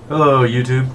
Hello YouTube,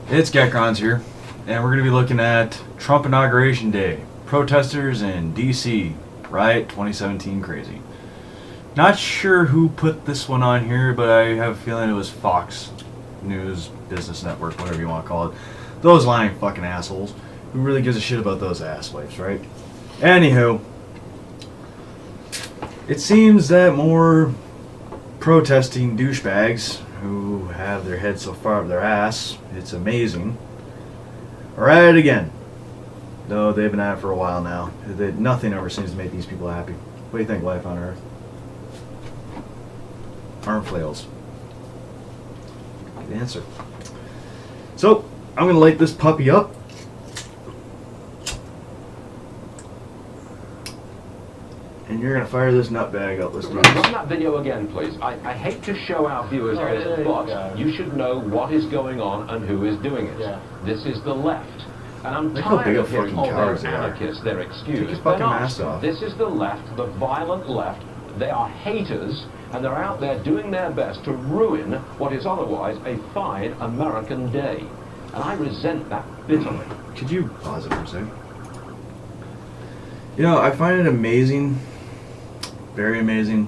it's Gekrons here, and we're going to be looking at Trump Inauguration Day, protesters in DC, riot 2017 crazy. Not sure who put this one on here, but I have a feeling it was Fox News, Business Network, whatever you want to call it. Those lying fucking assholes. Who really gives a shit about those asswipes, right? Anywho, it seems that more protesting douchebags who have their head so far up their ass, it's amazing, are at it again. Though they've been at it for a while now. Nothing ever seems to make these people happy. What do you think, life on Earth? Arm flails. Good answer. So, I'm going to light this puppy up. And you're going to fire this nutbag up. Let's do this. Run that video again, please. I hate to show our viewers this, but you should know what is going on and who is doing it. Yeah. This is the left. And I'm tired of hearing all those anarchists, they're excused. They're not. This is the left, the violent left. They are haters, and they're out there doing their best to ruin what is otherwise a fine American day. And I resent that bitterly. Could you pause it for a second? You know, I find it amazing, very amazing.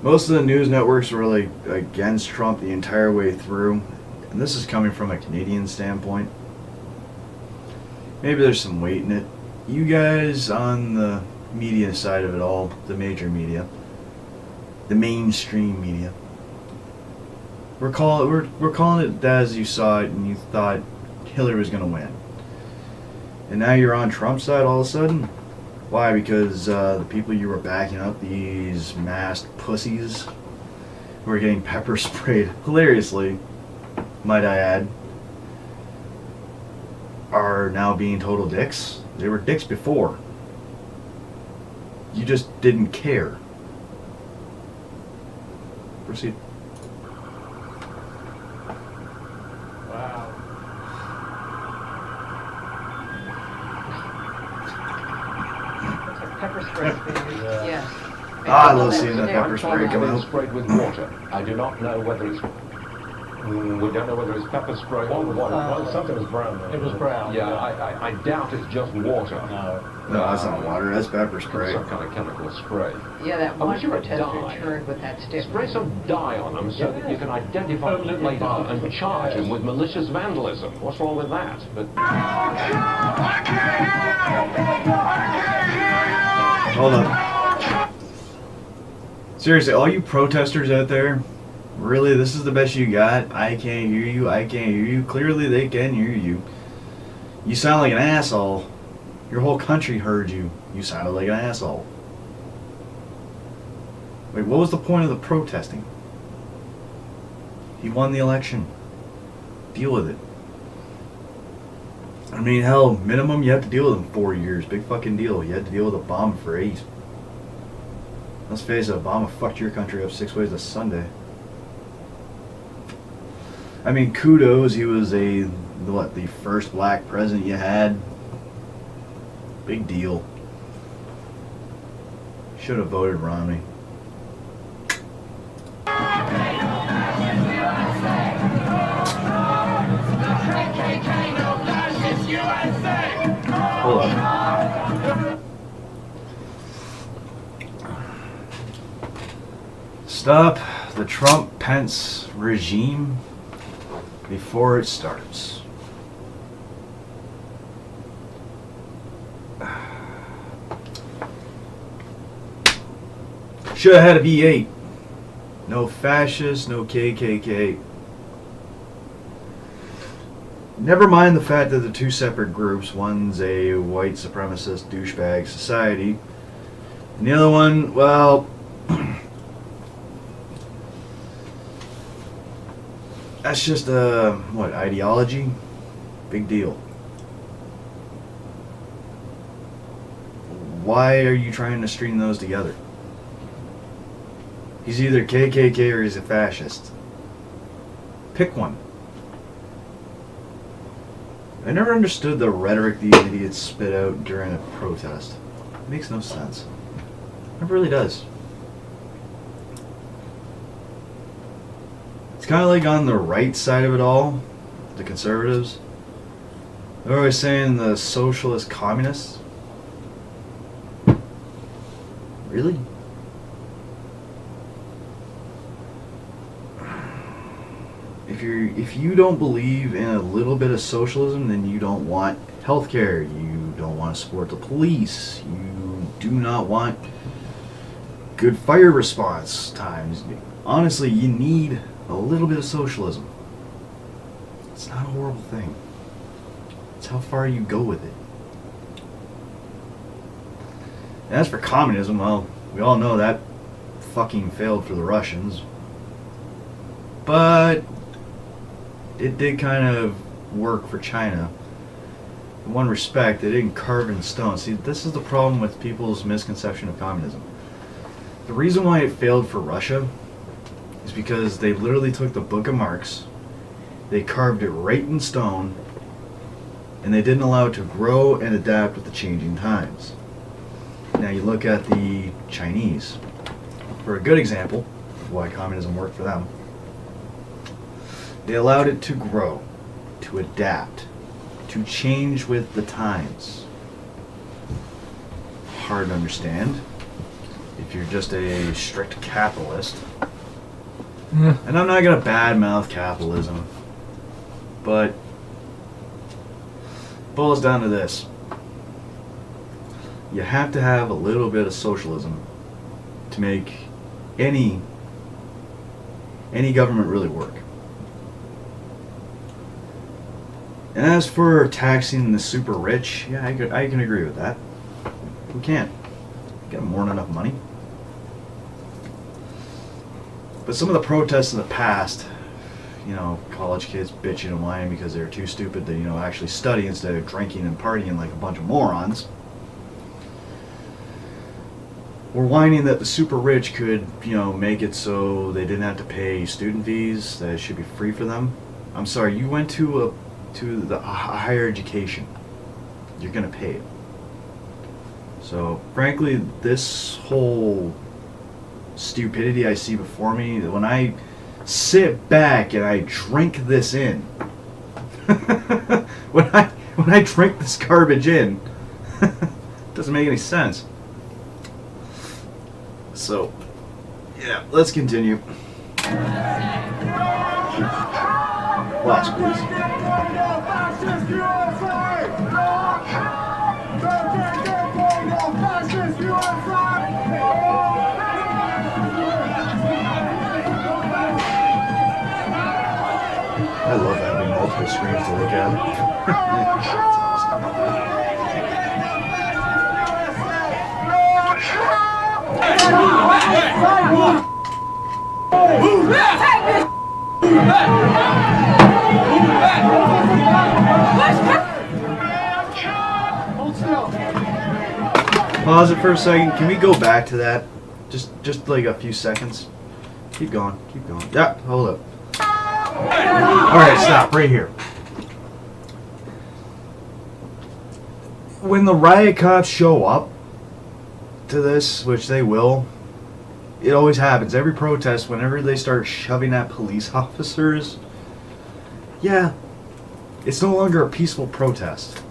Most of the news networks were like against Trump the entire way through, and this is coming from a Canadian standpoint. Maybe there's some weight in it. You guys on the media side of it all, the major media, the mainstream media, we're calling it as you saw it, and you thought Hillary was going to win. And now you're on Trump's side all of a sudden? Why? Because the people you were backing up, these masked pussies, who are getting pepper sprayed hilariously, might I add, are now being total dicks. They were dicks before. You just didn't care. Proceed. Wow. Pepper spray. Yes. I love seeing that pepper spray come out. Sprayed with water. I do not know whether it's... we don't know whether it's pepper spray or water. Something was brown. It was brown. Yeah, I doubt it's just water. No, that's not water. That's pepper spray. Some kind of chemical spray. Yeah, that I one wish you were protester dye. turned with that stick. Spray some dye on them so that you can identify them later and charge them with malicious vandalism. What's wrong with that? But Hold on. Seriously, all you protesters out there, really, this is the best you got? I can't hear you, I can't hear you. Clearly they can hear you. You sound like an asshole. Your whole country heard you. You sounded like an asshole. Wait, what was the point of the protesting? He won the election. Deal with it. I mean, hell, minimum you have to deal with him 4 years. Big fucking deal. You had to deal with Obama for 8. Let's face it, Obama fucked your country up 6 ways to Sunday. I mean, kudos, he was the first black president you had. Big deal. Should have voted Romney. Hold on. Stop the Trump-Pence regime before it starts. Should have had a V8. No fascists, no KKK. Never mind the fact that the two separate groups, one's a white supremacist douchebag society, and the other one, well, that's just what, ideology? Big deal. Why are you trying to string those together? He's either KKK or he's a fascist. Pick one. I never understood the rhetoric these idiots spit out during a protest. It makes no sense. It really does. It's kind of like on the right side of it all, the conservatives. They're always saying the socialist communists. Really? If you don't believe in a little bit of socialism, then you don't want healthcare. You don't want to support the police. You do not want good fire response times. Honestly, you need a little bit of socialism. It's not a horrible thing. It's how far you go with it. And as for communism, well, we all know that fucking failed for the Russians. But it did kind of work for China. In one respect, they didn't carve in stone. See, this is the problem with people's misconception of communism. The reason why it failed for Russia is because they literally took the Book of Marx, they carved it right in stone, and they didn't allow it to grow and adapt with the changing times. Now you look at the Chinese, for a good example of why communism worked for them. They allowed it to grow, to adapt, to change with the times. Hard to understand if you're just a strict capitalist. And I'm not going to badmouth capitalism, but it boils down to this. You have to have a little bit of socialism to make any government really work. And as for taxing the super rich, yeah, I can agree with that. Who can't? Get more than enough money. But some of the protests in the past, college kids bitching and whining because they're too stupid to, actually study instead of drinking and partying like a bunch of morons. Were whining that the super rich could, make it so they didn't have to pay student fees, that it should be free for them. I'm sorry, you went to the higher education. You're going to pay it. So, frankly, this whole stupidity I see before me, when I sit back and I drink this in, when I drink this garbage in, it doesn't make any sense. So, yeah, let's continue. Watch, please. I love having multiple screens to look at. That's awesome. Pause it for a second. Can we go back to that? Just like a few seconds. Keep going. Keep going. Yeah, hold up. Alright, stop right here. When the riot cops show up to this, which they will, it always happens. Every protest, whenever they start shoving at police officers, yeah, it's no longer a peaceful protest.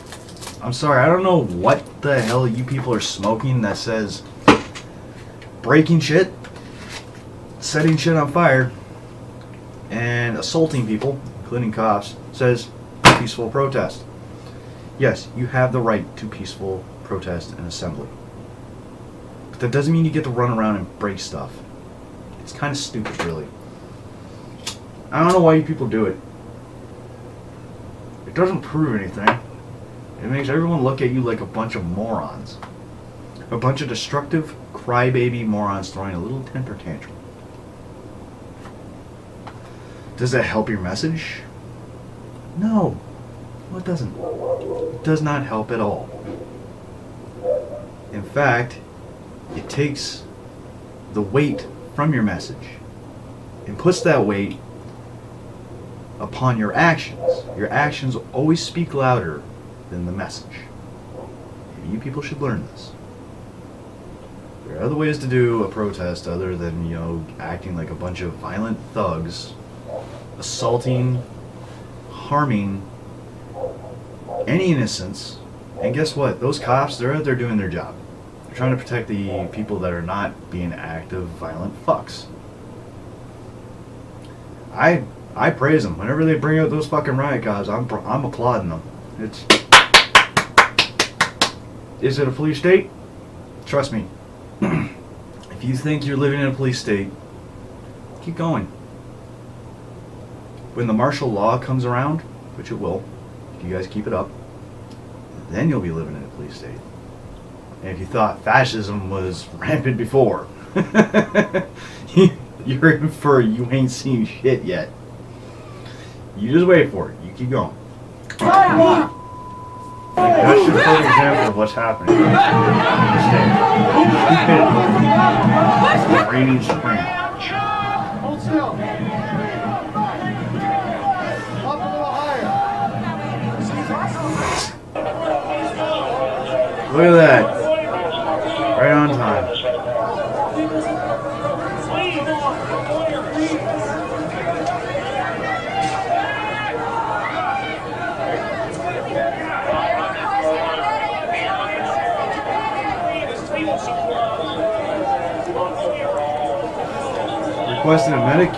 I'm sorry, I don't know what the hell you people are smoking that says breaking shit, setting shit on fire, and assaulting people, including cops, says peaceful protest. Yes, you have the right to peaceful protest and assembly. But that doesn't mean you get to run around and break stuff. It's kind of stupid, really. I don't know why you people do it. It doesn't prove anything. It makes everyone look at you like a bunch of morons. A bunch of destructive, crybaby morons throwing a little temper tantrum. Does that help your message? No. No, it doesn't. It does not help at all. In fact, it takes the weight from your message and puts that weight upon your actions. Your actions always speak louder than the message. And you people should learn this. There are other ways to do a protest other than, acting like a bunch of violent thugs assaulting, harming any innocents. And guess what? Those cops, they're out there doing their job. They're trying to protect the people that are not being active, violent fucks. I praise them. Whenever they bring out those fucking riot cops, I'm applauding them. Is it a police state? Trust me. If you think you're living in a police state, keep going. When the martial law comes around, which it will, if you guys keep it up, then you'll be living in a police state. And if you thought fascism was rampant before, you're in for you ain't seen shit yet. You just wait for it. You keep going. That's just a perfect example of what's happening in the state. Reigning supreme. Hold still. Up a little higher. Look at that. Right on time. Requesting a medic?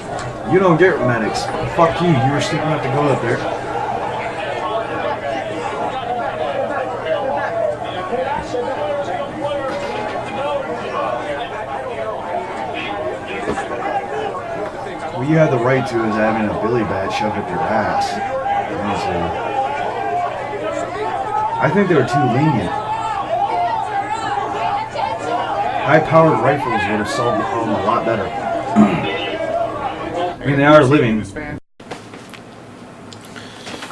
You don't get medics. Fuck you. You were stupid enough to go up there. What you have the right to is having a billy bat shoved up your ass. Honestly. I think they were too lenient. High-powered rifles would have solved the problem a lot better. I mean, they are living.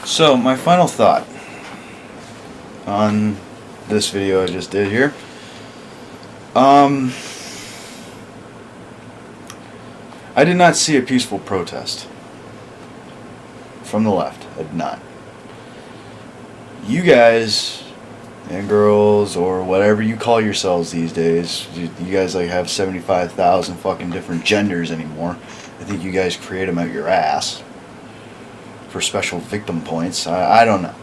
So, my final thought on this video I just did here. I did not see a peaceful protest from the left. I did not. You guys and girls, or whatever you call yourselves these days, you guys like have 75,000 fucking different genders anymore. I think you guys create them out your ass for special victim points. I don't know.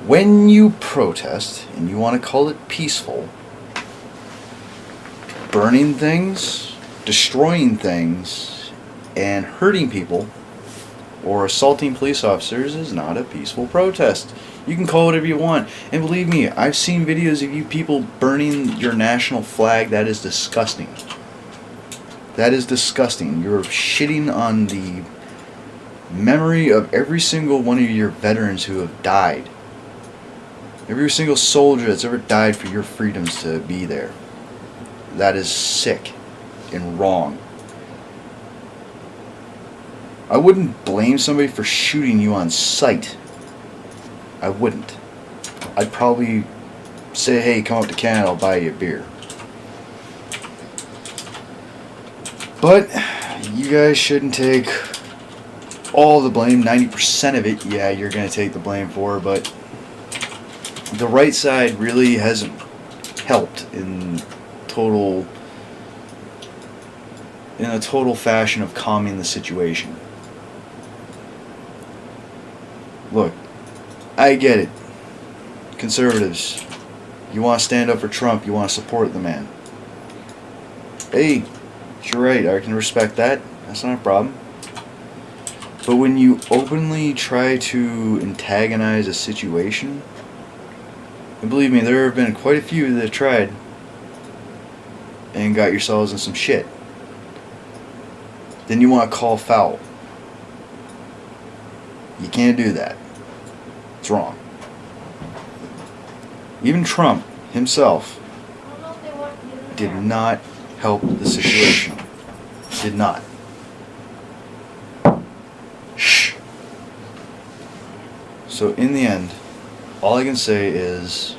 When you protest and you want to call it peaceful, burning things, destroying things, and hurting people or assaulting police officers is not a peaceful protest. You can call it whatever you want. And believe me, I've seen videos of you people burning your national flag. That is disgusting. That is disgusting. You're shitting on the memory of every single one of your veterans who have died. Every single soldier that's ever died for your freedoms to be there. That is sick and wrong. I wouldn't blame somebody for shooting you on sight. I wouldn't. I'd probably say, hey, come up to Canada, I'll buy you a beer. But you guys shouldn't take all the blame. 90% of it, yeah, you're going to take the blame for, but the right side really hasn't helped in a total fashion of calming the situation. Look, I get it. Conservatives, you want to stand up for Trump, you want to support the man. Hey, you're right, I can respect that. That's not a problem. But when you openly try to antagonize a situation, and believe me, there have been quite a few that have tried and got yourselves in some shit, then you want to call foul. You can't do that. It's wrong. Even Trump himself did not help the situation. Did not. Shh. So in the end, all I can say is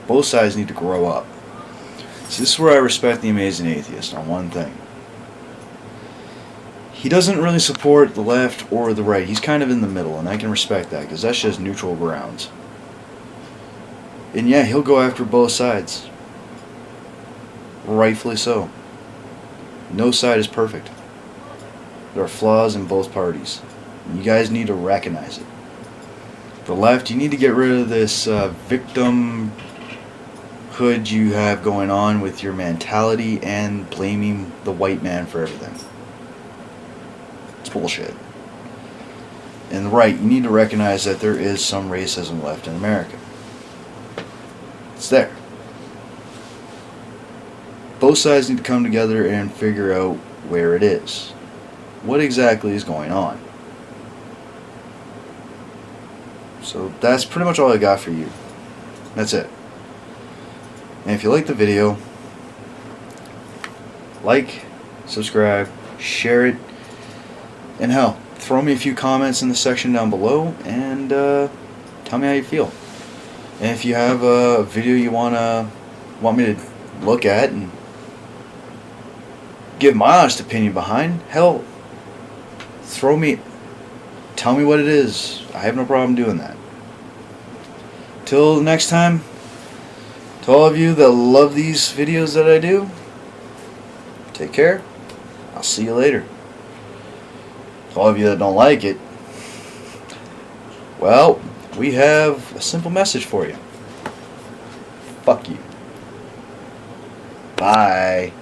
both sides need to grow up. So this is where I respect the Amazing Atheist on one thing. He doesn't really support the left or the right. He's kind of in the middle, and I can respect that because that's just neutral grounds. And yeah, he'll go after both sides. Rightfully so. No side is perfect. There are flaws in both parties. You guys need to recognize it. For the left, you need to get rid of this victimhood you have going on with your mentality and blaming the white man for everything. It's bullshit. And the right, you need to recognize that there is some racism left in America. It's there. Both sides need to come together and figure out where it is. What exactly is going on? So that's pretty much all I got for you. That's it. And if you like the video, like, subscribe, share it, and hell, throw me a few comments in the section down below and tell me how you feel. And if you have a video you want me to look at and give my honest opinion behind, hell, tell me what it is. I have no problem doing that. Till next time, to all of you that love these videos that I do, take care. I'll see you later. To all of you that don't like it, well, we have a simple message for you. Fuck you. Bye.